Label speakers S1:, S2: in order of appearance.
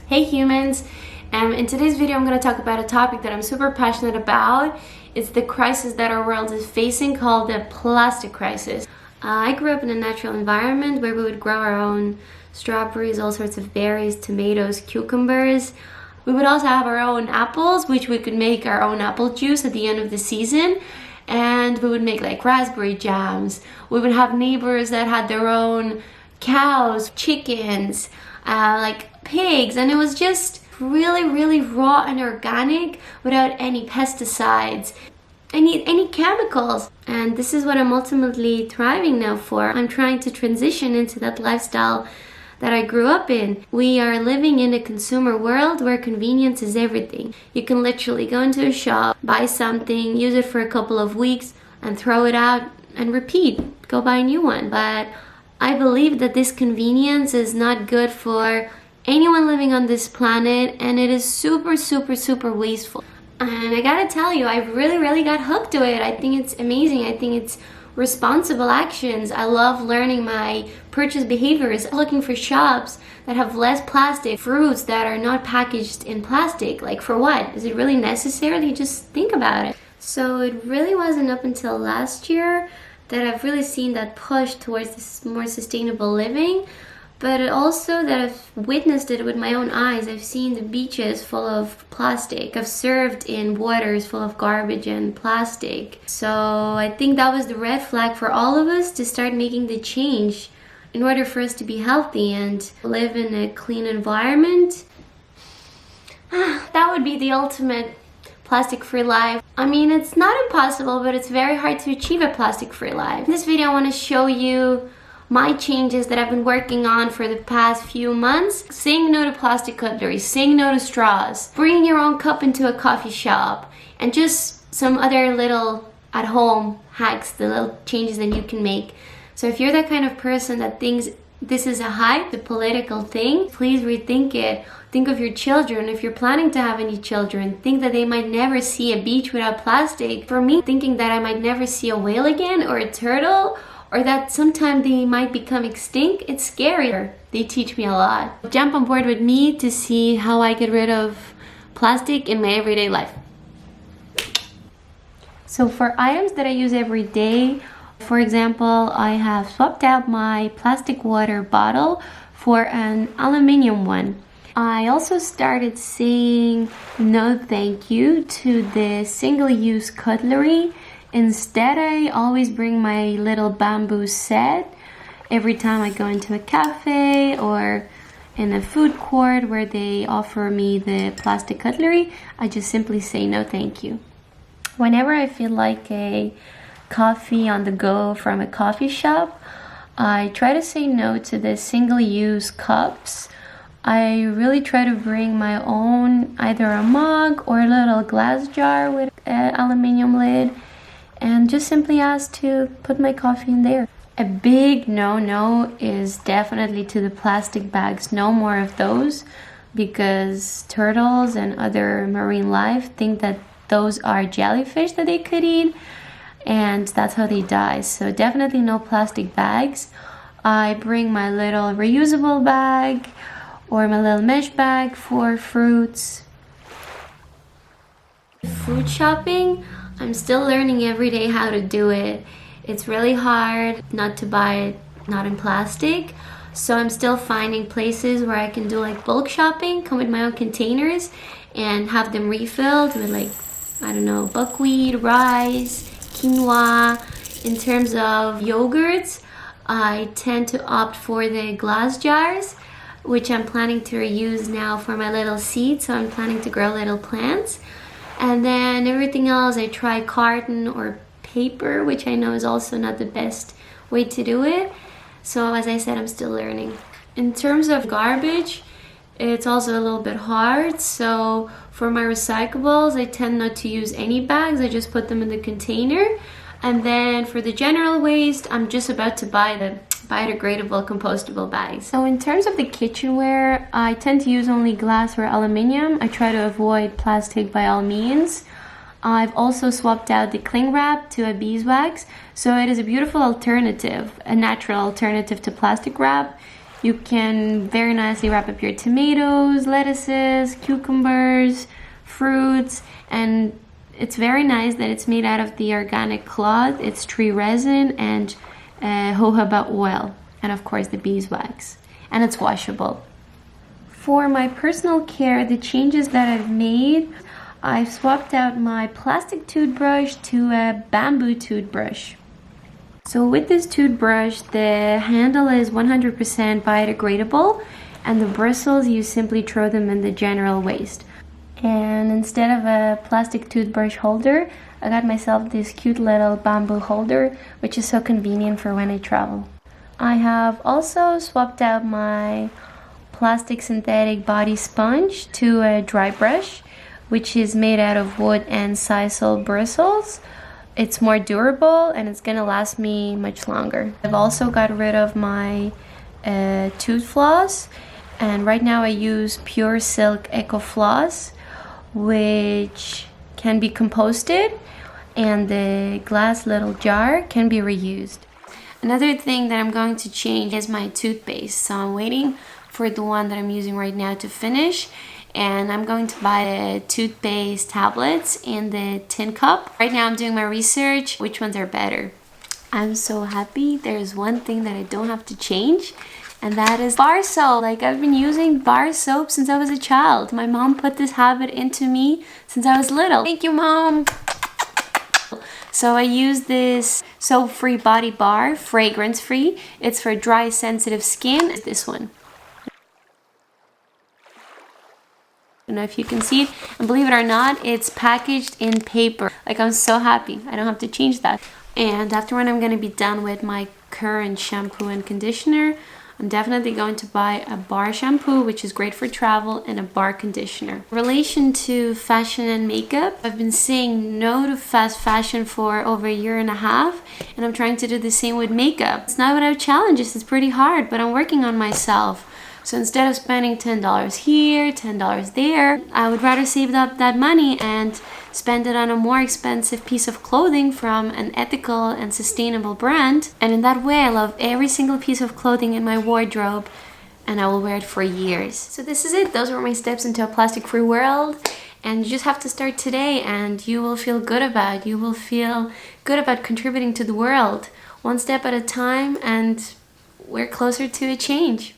S1: Hey humans, in today's video I'm going to talk about a topic that I'm super passionate about. It's the crisis that our world is facing called the plastic crisis. I grew up in a natural environment where we would grow our own strawberries, all sorts of berries, tomatoes, cucumbers. We would also have our own apples, which we could make our own apple juice at the end of the season. And we would make like raspberry jams. We would have neighbors that had their own cows, chickens, like pigs, and it was just really raw and organic without any pesticides, any chemicals. And this is what I'm ultimately thriving now for. I'm trying to transition into that lifestyle that I grew up in. We are living in a consumer world where convenience is everything. You can literally go into a shop, buy something, use it for a couple of weeks and throw it out and repeat, go buy a new one. But I believe that this convenience is not good for anyone living on this planet, and it is super wasteful. And I gotta tell you, I really got hooked to it. I think it's amazing. I think it's responsible actions. I love learning my purchase behaviors, looking for shops that have less plastic, fruits that are not packaged in plastic. Like, for what? Is it really necessary? Just think about it. So it really wasn't up until last year that I've really seen that push towards this more sustainable living, but also that I've witnessed it with my own eyes. I've seen the beaches full of plastic. I've surfed in waters full of garbage and plastic. So I think that was the red flag for all of us to start making the change in order for us to be healthy and live in a clean environment. That would be the ultimate plastic-free life. I mean, it's not impossible, but it's very hard to achieve a plastic-free life. In this video, I want to show you my changes that I've been working on for the past few months. Saying no to plastic cutlery, saying no to straws, bringing your own cup into a coffee shop, and just some other little at-home hacks, the little changes that you can make. So if you're that kind of person that thinks this is a hype, the political thing, please rethink it. Think of your children. If you're planning to have any children, think that they might never see a beach without plastic. For me, thinking that I might never see a whale again or a turtle, or that sometime they might become extinct, it's scarier. They teach me a lot. Jump on board with me to see how I get rid of plastic in my everyday life. So for items that I use every day, for example, I have swapped out my plastic water bottle for an aluminum one. I also started saying no thank you to the single-use cutlery. Instead, I always bring my little bamboo set every time I go into a cafe or in a food court where they offer me the plastic cutlery. I just simply say no thank you. Whenever I feel like a coffee on the go from a coffee shop, I try to say no to the single-use cups. I really try to bring my own, either a mug or a little glass jar with an aluminum lid, and just simply ask to put my coffee in there. A big no is definitely to the plastic bags. No more of those, because turtles and other marine life think that those are jellyfish that they could eat, and that's how they die. So definitely no plastic bags. I bring my little reusable bag or my little mesh bag for fruits. Food shopping, I'm still learning every day how to do it. It's really hard not to buy it not in plastic. So I'm still finding places where I can do like bulk shopping, come with my own containers and have them refilled with, like, I don't know, buckwheat, rice, quinoa. In terms of yogurts, I tend to opt for the glass jars, which I'm planning to reuse now for my little seeds. So I'm planning to grow little plants. And then everything else, I try carton or paper, which I know is also not the best way to do it. So as I said, I'm still learning. In terms of garbage, it's also a little bit hard. So for my recyclables, I tend not to use any bags. I just put them in the container. And then for the general waste, I'm just about to buy the biodegradable compostable bags. So in terms of the kitchenware, I tend to use only glass or aluminum. I try to avoid plastic by all means. I've also swapped out the cling wrap to a beeswax, so it is a beautiful alternative, a natural alternative to plastic wrap. You can very nicely wrap up your tomatoes, lettuces, cucumbers, fruits, and it's very nice that it's made out of the organic cloth. It's tree resin and jojoba oil, and of course the beeswax, and it's washable. For my personal care, the changes that I've made, I've swapped out my plastic toothbrush to a bamboo toothbrush. So with this toothbrush, the handle is 100% biodegradable, and the bristles, you simply throw them in the general waste. And instead of a plastic toothbrush holder, I got myself this cute little bamboo holder, which is so convenient for when I travel. I have also swapped out my plastic synthetic body sponge to a dry brush, which is made out of wood and sisal bristles. It's more durable and it's gonna last me much longer. I've also got rid of my tooth floss, and right now I use pure silk eco floss, which can be composted, and the glass little jar can be reused. Another thing that I'm going to change is my toothpaste. So I'm waiting for the one that I'm using right now to finish, and I'm going to buy the toothpaste tablets in the tin cup. Right now I'm doing my research, which ones are better. I'm so happy there's one thing that I don't have to change, and that is bar soap. Like, I've been using bar soap since I was a child. My mom put this habit into me since I was little. Thank you, Mom. So I use this soap-free body bar, fragrance-free. It's for dry, sensitive skin. This one. I don't know if you can see it, and believe it or not, it's packaged in paper. Like, I'm so happy I don't have to change that. And after when I'm going to be done with my current shampoo and conditioner, I'm definitely going to buy a bar shampoo, which is great for travel, and a bar conditioner. In relation to fashion and makeup, I've been saying no to fast fashion for over a year and a half, and I'm trying to do the same with makeup. It's not without challenges, it's pretty hard, but I'm working on myself. So instead of spending $10 here, $10 there, I would rather save up that money and spend it on a more expensive piece of clothing from an ethical and sustainable brand. And in that way, I love every single piece of clothing in my wardrobe, and I will wear it for years. So this is it. Those were my steps into a plastic-free world. And you just have to start today, and you will feel good about it. You will feel good about contributing to the world, one step at a time, and we're closer to a change.